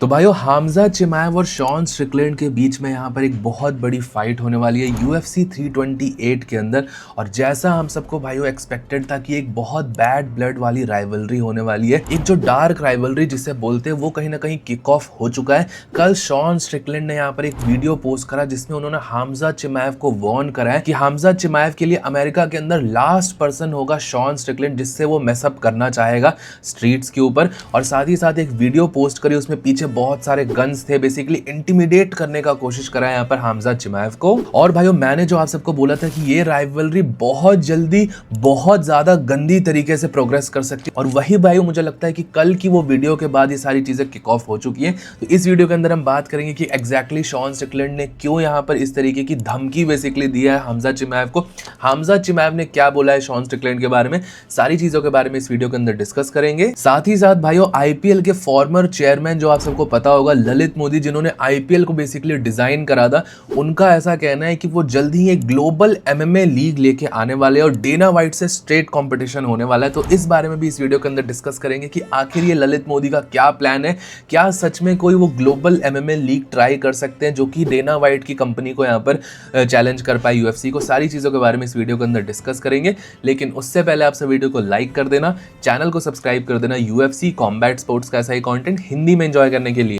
तो भाइयों हामजा चिमाएव और शॉन स्ट्रिकलैंड के बीच में यहाँ पर एक बहुत बड़ी फाइट होने वाली है UFC 328 के अंदर। और जैसा हम सबको भाइयों एक्सपेक्टेड था कि एक बहुत बैड ब्लड वाली राइवलरी होने वाली है, एक जो डार्क राइवलरी जिसे बोलते हैं वो कहीं ना कहीं किक ऑफ हो चुका है। कल शॉन स्ट्रिकलैंड ने यहाँ पर एक वीडियो पोस्ट करा जिसमें उन्होंने हामजा चिमाएव को वार्न करा है कि हामजा चिमाएव के लिए अमेरिका के अंदर लास्ट पर्सन होगा शॉन स्ट्रिकलैंड जिससे वो मेसअप करना चाहेगा स्ट्रीट्स के ऊपर। और साथ ही साथ एक वीडियो पोस्ट करी, उसमें पीछे बहुत सारे गन्स थे, बेसिकली इंटिमिडेट करने का कोशिश करा है यहाँ पर हामजा चिमाएव को। और भाइयों मैंने जो आप सबको बोला था कि ये राइवलरी बहुत जल्दी बहुत ज्यादा गंदी तरीके से प्रोग्रेस कर सकती है, और वही भाइयों मुझे लगता है कि कल की वो वीडियो के बाद ये सारी चीजें किक ऑफ हो चुकी है। तो इस वीडियो के अंदर हम बात करेंगे कि एग्जैक्टली शॉन स्ट्रिकलैंड ने क्यों यहाँ पर इस तरीके की धमकी बेसिकली दिया है हामजा चिमाएव को, हामजा चिमाएव ने क्या बोला है शॉन स्ट्रिकलैंड के बारे में, सारी चीजों के बारे में इस वीडियो के अंदर डिस्कस करेंगे। साथ ही साथ भाइयों आईपीएल के फॉर्मर चेयरमैन जो आप सबको पता होगा ललित मोदी, जिन्होंने आईपीएल को बेसिकली डिजाइन करा था, उनका ऐसा कहना है कि वो जल्द ही एक ग्लोबल एमएमए लीग लेके आने वाले हैं और डेना वाइट से स्ट्रेट कंपटीशन होने वाला है। तो इस बारे में भी इस वीडियो के अंदर डिस्कस करेंगे कि आखिर ये ललित मोदी का क्या प्लान है, क्या सच में कोई वो ग्लोबल एमएमए लीग ट्राई कर सकते हैं जो कि डेना वाइट की कंपनी को यहाँ पर चैलेंज कर पाए यूएफसी को। सारी चीजों के बारे में इस वीडियो के अंदर डिस्कस करेंगे, लेकिन उससे पहले आप सब वीडियो को लाइक कर देना, चैनल को सब्सक्राइब कर देना यूएफसी कॉम्बैट स्पोर्ट्स का ऐसा ही कंटेंट हिंदी में एंजॉय करने के लिए।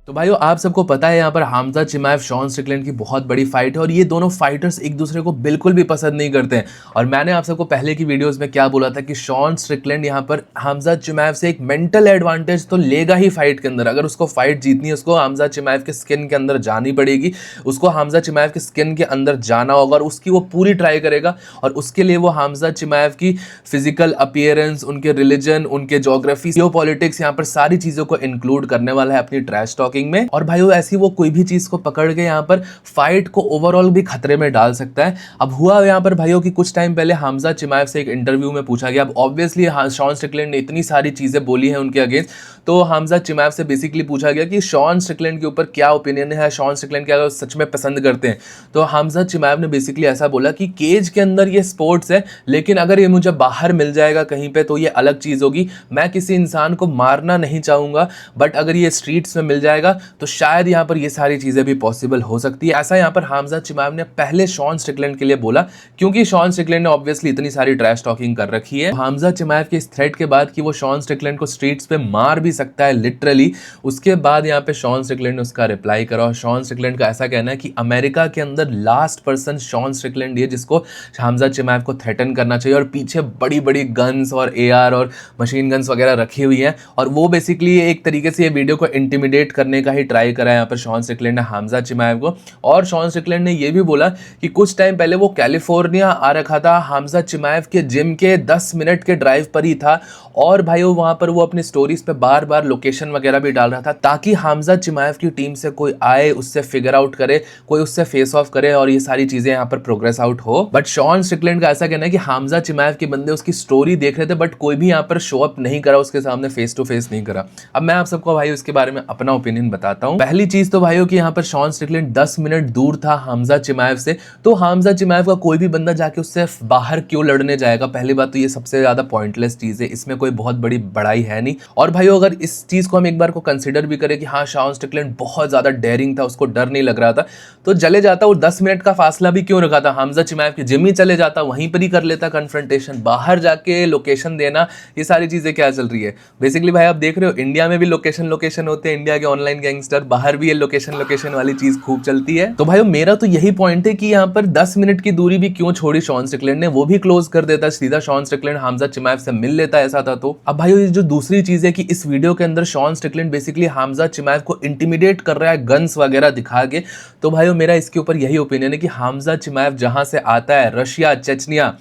तो भाइयों आप सबको पता है यहाँ पर हामजा चिमाएव शॉन स्ट्रिकलैंड की बहुत बड़ी फाइट है और ये दोनों फाइटर्स एक दूसरे को बिल्कुल भी पसंद नहीं करते हैं। और मैंने आप सबको पहले की वीडियोस में क्या बोला था कि शॉन स्ट्रिकलैंड यहाँ पर हामजा चिमाएव से एक मेंटल एडवांटेज तो लेगा ही फाइट के अंदर। अगर उसको फाइट जीतनी है उसको हामजा चिमाएव के स्किन के अंदर जानी पड़ेगी, उसको हामजा चिमाएव के स्किन के अंदर जाना होगा और उसकी वो पूरी ट्राई करेगा। और उसके लिए वो हामजा चिमाएव की फिजिकल अपीयरेंस, उनके रिलीजन, उनके ज्योग्राफी, जियोपॉलिटिक्स, यहाँ पर सारी चीजों को इंक्लूड करने वाला है अपनी ट्रैश टॉकिंग में। और भाइयों ऐसी वो कोई भी चीज को पकड़ के यहाँ पर फाइट को ओवरऑल भी खतरे में डाल सकता है। अब हुआ यहाँ पर भाइयों कि कुछ टाइम पहले हामजा चिमाएव से एक इंटरव्यू में पूछा गया, अब ऑब्वियसली शॉन स्ट्रिकलैंड ने इतनी सारी चीजें बोली हैं उनके अगेंस्ट, तो हामजा चिमाएव से बेसिकली पूछा गया कि शॉन स्ट्रिकलैंड के ऊपर क्या ओपिनियन है, शॉन स्ट्रिकलैंड क्या सच में पसंद करते हैं। तो हामजा चिमाएव ने बेसिकली ऐसा बोला कि केज के अंदर ये स्पोर्ट्स है, लेकिन अगर ये मुझे बाहर मिल जाएगा कहीं पे तो ये अलग चीज होगी। मैं किसी इंसान को मारना नहीं चाहूंगा, बट अगर ये स्ट्रीट्स में मिल जाएगा तो शायद यहाँ पर ये सारी चीजें भी पॉसिबल हो सकती है। ऐसा यहाँ पर हामजा चिमाएव ने पहले शॉन स्ट्रिकलैंड के लिए बोला, क्योंकि शॉन स्ट्रिकलैंड ने ऑब्वियसली इतनी सारी ट्रैश टॉकिंग कर रखी है। हामजा चिमाएव के इस थ्रेट के बाद कि वो शॉन स्ट्रिकलैंड को स्ट्रीट्स पे मार भी सकता है लिटरली, उसके बाद यहाँ पे शॉन स्ट्रिकलैंड ने उसका रिप्लाई करा। और शॉन स्ट्रिकलैंड का ऐसा कहना है कि अमेरिका के अंदर लास्ट पर्सन शॉन स्ट्रिकलैंड है जिसको हामजा चिमाएव को थ्रेटन करना चाहिए। और पीछे बड़ी बड़ी गन्स और एआर और मशीन गन्स वगैरह रखी हुई हैं, और वो बेसिकली एक तरीके से ये वीडियो को इंटिमिडेट करने का ही ट्राई करा है यहाँ पर शॉन स्ट्रिकलैंड ने हामजा चिमाएव को। और शॉन स्ट्रिकलैंड ने यह भी बोला कि कुछ टाइम पहले वो कैलिफोर्निया आ रखा था, हामजा चिमाएव के जिम के 10 मिनट के ड्राइव पर ही था, और भाइयों वहां पर वो अपनी स्टोरीज पे बार बार लोकेशन वगैरह भी डाल रहा था ताकि हामजा चिमाएव की टीम से कोई आए, उससे फिगर आउट करे, कोई उससे फेस ऑफ करे और ये सारी चीजें यहाँ पर प्रोग्रेस आउट हो। बट शॉन स्ट्रिकलैंड का ऐसा कहना है कि हामजा चिमाएव के बंदे उसकी स्टोरी देख रहे थे, बट कोई भी यहाँ पर शो अप नहीं करा, उसके सामने फेस टू फेस नहीं करा। अब मैं आप सबको भाई उसके बारे में अपना ओपिनियन बताता हूँ। पहली चीज तो भाइयों कि यहाँ पर शॉन स्ट्रिकलैंड 10 मिनट दूर था हामजा चिमाएव से, तो हामजा चिमाएव का कोई भी बंदा जाके उससे बाहर क्यों लड़ने जाएगा। पहली बात तो ये सबसे ज्यादा पॉइंटलेस चीज है, इसमें कोई बहुत बड़ी बड़ाई है नहीं। और भाइयों अगर इस चीज को हम एक बार को कंसीडर भी करें कि हाँ शॉन स्ट्रिकलैंड बहुत ज्यादा डेयरिंग था, उसको डर नहीं लग रहा था, तो चले जाता वो 10 मिनट का फासला भी क्यों रखा था, हामजा चिमाएव के जिम ही चले जाता, वहीं पर ही कर लेता कन्फ्रंटेशन। बाहर जाके लोकेशन देना, ये सारी चीजें क्या चल रही है। बेसिकली भाई आप देख रहे हो इंडिया में भी लोकेशन होते हैं, इंडिया के ऑनलाइन गैंगस्टर, बाहर भी ये लोकेशन वाली चीज खूब चलती है। तो भाइयों मेरा तो यही पॉइंट है कि यहाँ पर 10 मिनट की दूरी भी क्यों छोड़ी शॉन स्ट्रिकलैंड ने, वो भी क्लोज कर देता, सीधा शॉन स्ट्रिकलैंड हामजा चिमाएव से मिल लेता ऐसा था। तो अब भाइयों जो दूसरी चीज है कि इस वीडियो के अंदर शॉन स्ट्रिकलैंड बेसिकली हामजा चिमाएव को इंटिमिडेट कर रहा है गन्स वगैरह दिखा के। तो भाइयों मेरा इसके ऊपर यही ओपिनियन है कि हामजा चिमाएव जहां से आता है, रशिया, चेचनिया,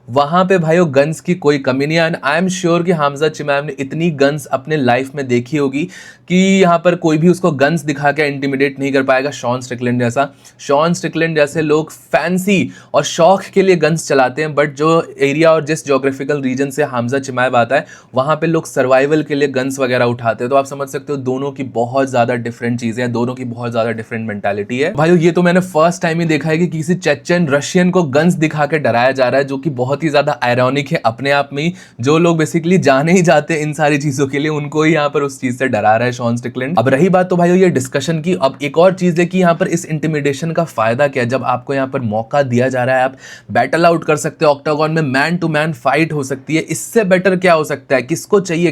वहां पे भाइयों गन्स की कोई कमी नहीं है। एंड आई एम श्योर कि हामजा चिमाएव ने इतनी गन्स अपने लाइफ में देखी होगी कि यहाँ पर कोई भी उसको गन्स दिखा के इंटिमिडेट नहीं कर पाएगा शॉन स्ट्रिकलैंड जैसा। शॉन स्ट्रिकलैंड जैसे लोग फैंसी और शौक के लिए गन्स चलाते हैं, बट जो एरिया और जिस ज्योग्राफिकल रीजन से हामजा चिमाएव आता है वहां पे लोग सर्वाइवल के लिए गन्स वगैरह उठाते हैं। तो आप समझ सकते हो दोनों की बहुत ज्यादा डिफरेंट चीजें हैं, दोनों की बहुत ज्यादा डिफरेंट मेंटालिटी है। भाइयों ये तो मैंने फर्स्ट टाइम ही देखा है कि किसी चेचन रशियन को गन्स दिखा के डराया जा रहा है, जो कि बहुत बहुत ही ज्यादा आयरॉनिक है अपने आप में ही। जो लोग बेसिकली जाने ही जाते हैं इन सारी चीजों के लिए, उनको ही यहाँ पर उस चीज से डरा रहा है शॉन स्टिकलैंड। अब रही बात तो भाई ये डिस्कशन की, अब एक और चीज है कि यहाँ पर इस इंटिमिडेशन का फायदा क्या है। जब आपको यहाँ पर मौका दिया जा रहा है, आप बैटल आउट कर सकते हो, ऑक्टागन में मैन टू मैन फाइट हो सकती है, इससे बेटर क्या हो सकता है। किसको चाहिए,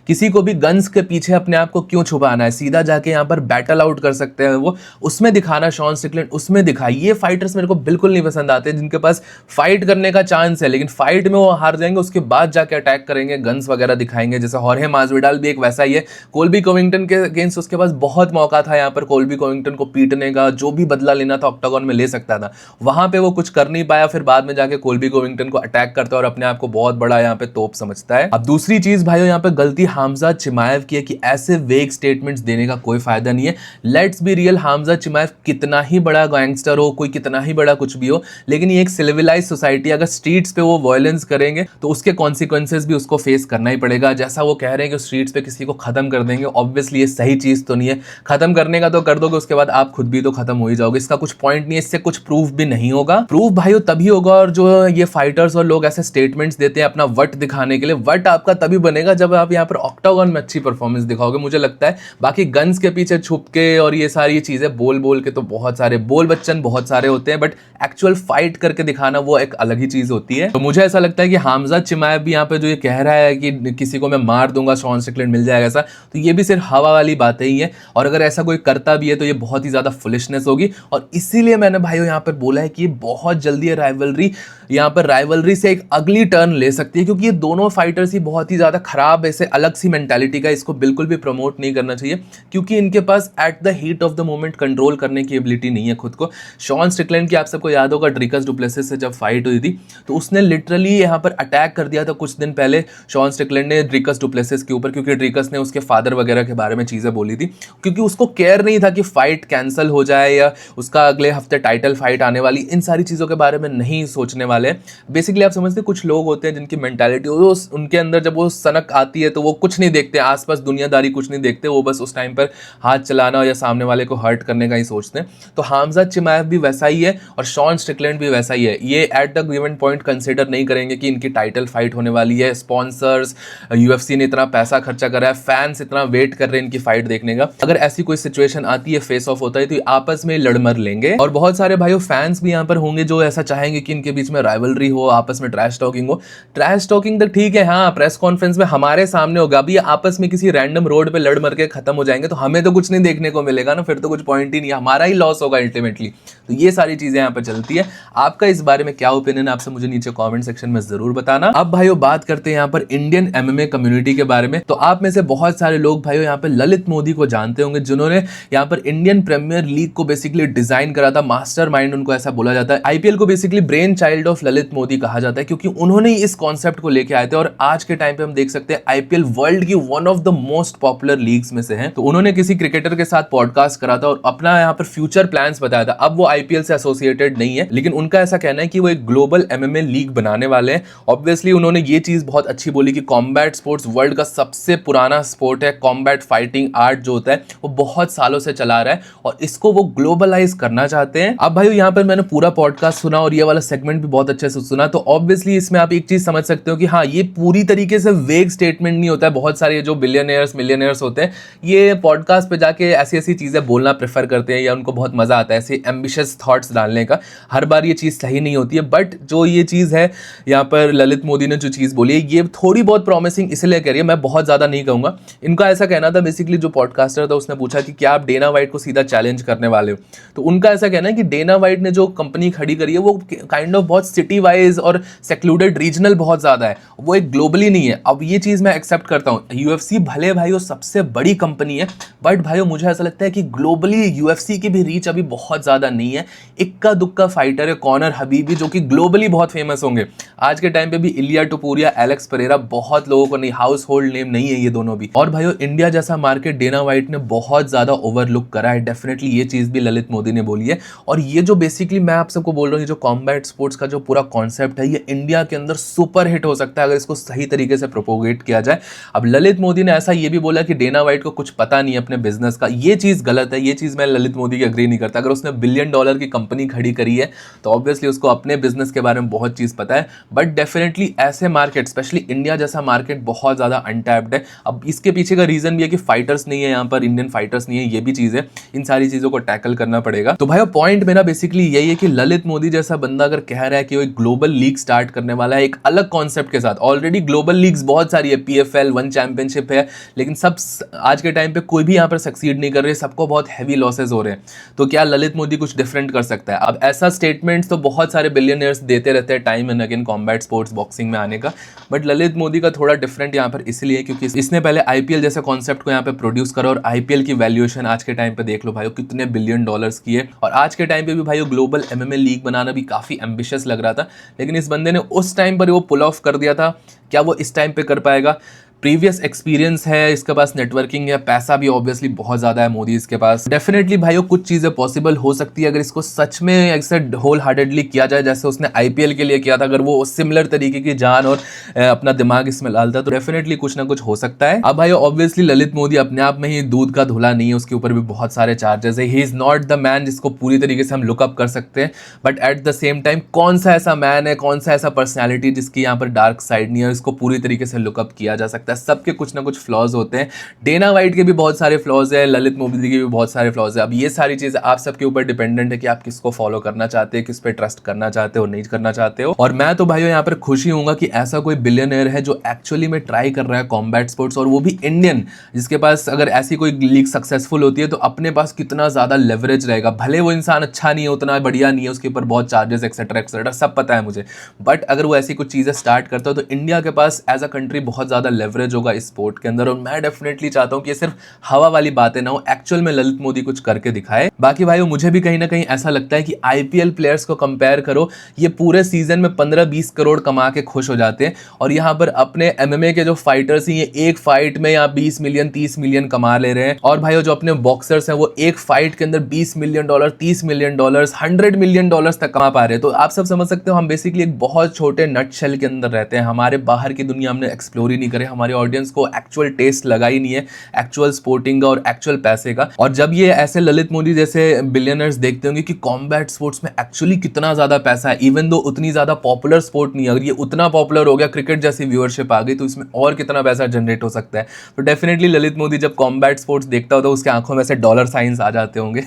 किसी को भी गन्स के पीछे अपने आप को क्यों छुपाना है, सीधा जाके यहाँ पर बैटल आउट कर सकते हैं। वो उसमें दिखाना शॉन स्टिकलैंड, उसमें दिखा। ये फाइटर्स मेरे को बिल्कुल नहीं पसंद आते जिनके पास फाइट करने का चांस है लेकिन फाइट में वो हार जाएंगे, उसके बाद जाके अटैक करेंगे, गन्स वगैरह दिखाएंगे। जैसे हॉर्हे मास्विडाल भी एक वैसा ही है। कोल्बी कोविंगटन के अगेंस्ट उसके पास बहुत मौका था यहाँ पर कोल्बी कोविंगटन को पीटने का, जो भी बदला लेना था ऑक्टागन में ले सकता था, वहां पे वो कुछ कर नहीं पाया। फिर बाद में जाके कोल्बी कोविंगटन को अटैक करता है और अपने आप को बहुत बड़ा यहाँ पे तोप समझता है। अब दूसरी चीज भाइयों, यहाँ पे गलती हमजा चिमाएव की है कि ऐसे वेग स्टेटमेंट्स देने का कोई फायदा नहीं है। लेट्स बी रियल, हमजा चिमाएव कितना ही बड़ा गैंगस्टर हो, कोई कितना ही बड़ा कुछ भी हो, लेकिन ये एक सिविलाइज सोसाइटी, अगर स्ट्रीट्स पे वो वायलेंस करेंगे तो उसके कॉन्सिक्वेंसेस भी उसको फेस करना ही पड़ेगा। जैसा वो कह रहे हैं कि स्ट्रीट्स पे किसी को खत्म कर देंगे, ऑब्वियसली ये सही चीज तो नहीं है। खत्म करने का तो कर दोगे, उसके बाद आप खुद भी तो खत्म हो ही जाओगे, इसका कुछ पॉइंट नहीं है, इससे कुछ प्रूफ भी नहीं होगा। प्रूफ भाइयों तभी होगा, और जो ये फाइटर्स और लोग ऐसे स्टेटमेंट्स देते हैं अपना वट दिखाने के लिए, वट आपका तभी बनेगा जब आप यहाँ पर ऑक्टागन में अच्छी परफॉर्मेंस दिखाओगे, मुझे लगता है। बाकी गन्स के पीछे छुप के और ये सारी चीजें बोल बोल के तो बहुत सारे बोल बच्चन बहुत सारे होते हैं, बट एक्चुअल फाइट करके दिखाना वो एक अलग ही चीज होती है। तो मुझे ऐसा लगता है कि हमजा चिमाएव भी यहाँ पे जो ये कह रहा है कि किसी को मैं मार दूंगा, शॉन स्टिकलैंड मिल जाएगा ऐसा, तो ये भी सिर्फ हवा वाली बातें ही है। और अगर ऐसा कोई करता भी है तो ये बहुत ही ज्यादा फुलिशनेस होगी। और इसीलिए मैंने भाइयों यहाँ पर बोला है कि ये बहुत जल्दी है राइवलरी, यहाँ पर राइवलरी से एक अगली टर्न ले सकती है, क्योंकि ये दोनों फाइटर्स ही बहुत ही ज्यादा खराब ऐसे अलग सी मेंटालिटी का, इसको बिल्कुल भी प्रमोट नहीं करना चाहिए, क्योंकि इनके पास at the heat of the moment control करने की एबिलिटी नहीं है खुद को। शॉन स्टिकलैंड की आप सबको याद होगा ड्रिकस डुप्लेसिस से जब फाइट हुई थी तो उसने लिटरली यहाँ पर अटैक कर दिया था कुछ दिन पहले शॉन स्टिकलैंड ने ड्रिकस डुप्लेसिस के ऊपर, क्योंकि ड्रिकस ने उसके फादर वगैरह के बारे में चीजें बोली थी, क्योंकि उसको केयर नहीं था कि फाइट कैंसिल हो जाए या उसका अगले हफ्ते टाइटल फाइट आने वाली, इन सारी चीजों के बारे में नहीं सोचने वाले। बेसिकली आप समझते हैं कुछ लोग होते हैं जिनकी मेंटालिटी उनके अंदर जब वो सनक आती है तो वो कुछ नहीं देखते, आसपास दुनियादारी कुछ नहीं देखते, वो बस उस टाइम पर हाथ चलाना या सामने वाले को हर्ट करने का ही सोचते हैं। तो हमजा चिमाएव भी वैसा ही है और शॉन स्टिकलैंड भी वैसा ही है। ये at the given point consider नहीं करेंगे कि इनकी टाइटल फाइट होने वाली है, स्पॉन्सर्स यूएफसी ने इतना पैसा खर्चा करा है, फैंस इतना वेट कर रहे हैं इनकी फाइट देखने का। अगर ऐसी कोई सिचुएशन आती है, फेस ऑफ होता है, तो आपस में लड़ मर लेंगे। और बहुत सारे भाइयों फैंस भी यहाँ पर होंगे जो ऐसा चाहेंगे कि इनके बीच में राइवलरी हो, आपस में ट्रैश टॉकिंग हो। ट्रैश टॉकिंग तो ठीक है, हाँ प्रेस कॉन्फ्रेंस में हमारे सामने होगा, अभी आपस में किसी रैंडम रोड पे लड़ मर के खत्म हो जाएंगे तो हमें तो कुछ नहीं देखने को मिलेगा ना, फिर तो कुछ पॉइंट ही नहीं, हमारा ही लॉस होगा अल्टीमेटली। तो ये सारी चीजें यहाँ पर चलती है। आपका इस बारे में क्या ओपिनियन है, आपसे मुझे नीचे कमेंट सेक्शन में जरूर बताना। अब भाइयों बात करते हैं यहाँ पर इंडियन एमएमए कम्युनिटी के बारे में। तो आप में से बहुत सारे लोग भाइयों यहाँ पे ललित मोदी को जानते होंगे, जिन्होंने यहाँ पर इंडियन प्रीमियर लीग को बेसिकली डिजाइन करा था, मास्टरमाइंड उनको ऐसा बोला जाता है। आईपीएल को basically brain child of Lalit Modi कहा जाता है, क्योंकि उन्होंने ही इस कॉन्सेप्ट को लेके आए थे। और आज के टाइम पे हम देख सकते हैं आईपीएल वर्ल्ड की one of the most popular leagues में से है। तो उन्होंने किसी क्रिकेटर के साथ पॉडकास्ट करा था और अपना यहाँ पर फ्यूचर प्लान्स बताया था। अब वो आईपीएल से एसोसिएटेड नहीं है, लेकिन उनका ऐसा कहना है कि वो एक ग्लोबल एमएमए लीग बनाने वाले हैं। ऑब्वियसली उन्होंने ये चीज बहुत अच्छी बोली कि कॉम्बैट स्पोर्ट्स वर्ल्ड का सबसे पुराना स्पोर्ट है। कॉम्बैट फाइटिंग आर्ट जो होता है वो बहुत सालों से चला रहा है और इसको वो ग्लोबलाइज करना चाहते हैं। अब भाई यहाँ पर मैंने पूरा पॉडकास्ट सुना और ये वाला सेगमेंट भी बहुत अच्छे से सुना, तो ऑब्वियसली इसमें आप एक चीज समझ सकते हो कि हाँ ये पूरी तरीके से वेग स्टेटमेंट नहीं होता है। बहुत सारे जो बिलियनियर्स मिलियनियर्स होते हैं ये पॉडकास्ट पे जाके ऐसी ऐसी चीजें बोलना प्रेफर करते हैं या उनको बहुत मजा आता है ऐसे एम्बिशियस थॉट्स डालने का। हर बार ये चीज सही नहीं होती है, बट जो ये चीज है यहाँ पर ललित मोदी ने जो चीज बोली है ये थोड़ी बहुत प्रॉमिसिंग इसलिए कह रही है, मैं बहुत ज्यादा नहीं कहूंगा। इनका ऐसा कहना था, बेसिकली जो पॉडकास्टर था उसने पूछा कि क्या आप डेना वाइट को सीधा चैलेंज करने वाले हो, तो उनका ऐसा कहना है कि डेना वाइट ने जो कंपनी खड़ी करी है वो काइंड ऑफ बहुत सिटी वाइज और सेक्लूडेड रीजनल बहुत ज्यादा है, वो एक ग्लोबली नहीं है। अब ये चीज मैं एक्सेप्ट करता हूँ, यूएफसी भले भाई सबसे बड़ी कंपनी है, बट भाई मुझे ऐसा लगता है कि ग्लोबली यूएफसी की भी रीच अभी बहुत ज्यादा नहीं है। इक्का दुक्का फाइटर है कॉनर हबीबी जो कि ग्लोबली बहुत फेमस होंगे। आज के टाइम पे भी इलिया टुपुरिया, एलेक्स परेरा बहुत लोगों को नहीं, हाउस होल्ड नेम नहीं है ये दोनों भी। और भाइयों इंडिया जैसा मार्केट डेना वाइट ने बहुत ज्यादा ओवरलुक करा है, डेफिनेटली ये चीज भी ललित मोदी ने बोली है। और ये जो बेसिकली मैं आप सबको बोल रहा हूँ, जो कॉम्बैट स्पोर्ट्स का जो पूरा कॉन्सेप्ट है ये इंडिया के अंदर सुपर हिट हो सकता है अगर इसको सही तरीके से प्रोपोगेट किया जाए। अब ललित मोदी ने ऐसा ये भी बोला कि डेना वाइट को कुछ पता नहीं है अपने बिजनेस का, ये चीज गलत है। ये चीज मैं ललित मोदी की अग्री नहीं करता। अगर उसने $1 बिलियन की कंपनी खड़ी करी है तो ऑब्वियसली उसको अपने बिजनेस के बारे में में बहुत चीज़ पता है, बट डेफिनेटली ऐसे मार्केट, स्पेशली इंडिया जैसा मार्केट बहुत ज़्यादा अनटैप्ड है। अब इसके पीछे का रीज़न भी है कि फाइटर्स नहीं है यहाँ पर, इंडियन फाइटर्स नहीं है, ये भी चीज़ है। इन सारी चीज़ों को टैकल करना पड़ेगा। तो भाई पॉइंट मेरा बेसिकली यही है कि ललित मोदी जैसा बंदा अगर कह रहा है कि वो एक ग्लोबल लीग स्टार्ट करने वाला है एक अलग कॉन्सेप्ट के साथ, ऑलरेडी ग्लोबल लीग्स बहुत सारी है, PFL, वन चैंपियनशिप है, लेकिन सब आज के टाइम पे कोई भी यहाँ पर सक्सीड नहीं कर रहे, सबको बहुत हैवी लॉसेज हो रहे हैं। तो क्या ललित मोदी कुछ डिफरेंट कर सकता है? अब ऐसा स्टेटमेंट्स तो बहुत सारे बिलियनियर्स देते रहते हैं time and again combat sports boxing में आने का, बट ललित मोदी का थोड़ा डिफरेंट यहाँ पर इसलिए क्योंकि इसने पहले IPL जैसे कॉन्सेप्ट को यहाँ पे प्रोड्यूस करा, और IPL की वैल्यूएशन आज के टाइम पे देख लो भाई कितने बिलियन डॉलर्स की है। और आज के टाइम पे भी भाई ग्लोबल MMA लीग बनाना भी काफी एम्बिशियस लग रहा था, लेकिन इस बंदे ने उस टाइम पर वो पुल ऑफ कर दिया था। क्या वो इस टाइम पे कर पाएगा? प्रीवियस एक्सपीरियंस है, इसके पास नेटवर्किंग है, पैसा भी ऑब्वियसली बहुत ज़्यादा है मोदी इसके पास। डेफिनेटली भाइयों कुछ चीज़ें पॉसिबल हो सकती है अगर इसको सच में ऐसे होल हार्टेडली किया जाए जैसे उसने IPL के लिए किया था। अगर वो सिमिलर तरीके की जान और अपना दिमाग इसमें डालता तो डेफिनेटली कुछ ना कुछ हो सकता है। अब भाइयों ऑब्वियसली ललित मोदी अपने आप में ही दूध का धुला नहीं है, उसके ऊपर भी बहुत सारे चार्जेस है। He is not the man जिसको पूरी तरीके से हम लुकअप कर सकते हैं, but at the same time कौन सा ऐसा मैन है, कौन सा ऐसा पर्सनैलिटी जिसकी यहाँ पर डार्क साइड नहीं है, इसको पूरी तरीके से लुकअप किया जा सकता है। सबके कुछ ना कुछ फ्लॉज होते हैं। डेना वाइट के भी बहुत सारे फ्लॉज है, ललित मोदी के भी बहुत सारे फ्लॉज है। अब ये सारी चीजें आप सबके ऊपर डिपेंडेंट है कि आप किसको फॉलो करना चाहते हैं, किस पे ट्रस्ट करना चाहते हो, नहीं करना चाहते हो। और मैं तो भाइयों यहाँ पर खुशी हूँगा कि ऐसा कोई बिलियनर है जो एक्चुअली में ट्राई कर रहा है कॉम्बैट स्पोर्ट्स, और वो भी इंडियन, जिसके पास अगर ऐसी कोई लीग सक्सेसफुल होती है तो अपने पास कितना ज्यादा लेवरेज रहेगा। भले वो इंसान अच्छा नहीं है, उतना बढ़िया नहीं है, उसके ऊपर बहुत चार्जेस एक्सेट्रा एक्सेट्रा सब पता है मुझे, बट अगर वो ऐसी कुछ चीजें स्टार्ट करता है तो इंडिया के पास एज अ कंट्री बहुत ज्यादा लेवरेज होगा इस स्पोर्ट के अंदर। और मैं डेफिनेटली चाहता हूं कि ये सिर्फ हवा वाली बातें ना हो, एक्चुअल में ललित मोदी कुछ करके दिखाए। बाकी भाइयों मुझे भी कहीं ना कहीं ऐसा लगता है कि IPL प्लेयर्स को कंपेयर करो, ये पूरे सीजन में 15-20 करोड़ कमा के खुश हो जाते हैं, और यहाँ पर अपने MMA के जो फाइटर्स हैं ये एक फाइट में यहाँ 20 मिलियन 30 मिलियन कमा ले रहे हैं। और भाइयों जो अपने बॉक्सर्स हैं वो एक फाइट के अंदर 20 million dollar, 30 million dollar, 100 million dollars तक कमा पा रहे हैं। तो आप सब समझ सकते हो हम बेसिकली एक बहुत छोटे नट शेल के अंदर रहते हैं, हमारे बाहर की दुनिया हमने एक्सप्लोर ही नहीं करे, हमारी ऑडियंस को एक्चुअल टेस्ट लगा ही नहीं है एक्चुअल स्पोर्टिंग का और एक्चुअल पैसे का। और जब ये ऐसे ललित मोदी जैसे बिलियनर्स देखते होंगे कि कॉम्बैट स्पोर्ट्स में एक्चुअली कितना ज्यादा पैसा है, इवन दो उतनी ज्यादा पॉपुलर स्पोर्ट नहीं है, अगर ये उतना पॉपुलर हो गया, क्रिकेट जैसी व्यूअरशिप आ गई, तो इसमें और कितना पैसा जनरेट हो सकता है। तो डेफिनेटली ललित मोदी जब कॉम्बैट स्पोर्ट्स देखता हो तो उसके आंखों में से डॉलर साइंस आ जाते होंगे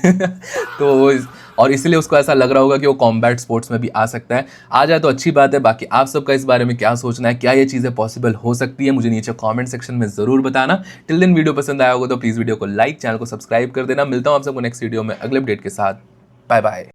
तो और इसलिए उसको ऐसा लग रहा होगा कि वो कॉम्बैट स्पोर्ट्स में भी आ सकता है। आ जाए तो अच्छी बात है। बाकी आप सबका इस बारे में क्या सोचना है, क्या ये चीज़ें पॉसिबल हो सकती है, मुझे नीचे कमेंट सेक्शन में ज़रूर बताना। टिल दिन वीडियो पसंद आया होगा तो प्लीज़ वीडियो को लाइक, चैनल को सब्सक्राइब कर देना। मिलता हूँ आप सबको नेक्स्ट वीडियो में अगले अपडेट के साथ। Bye bye.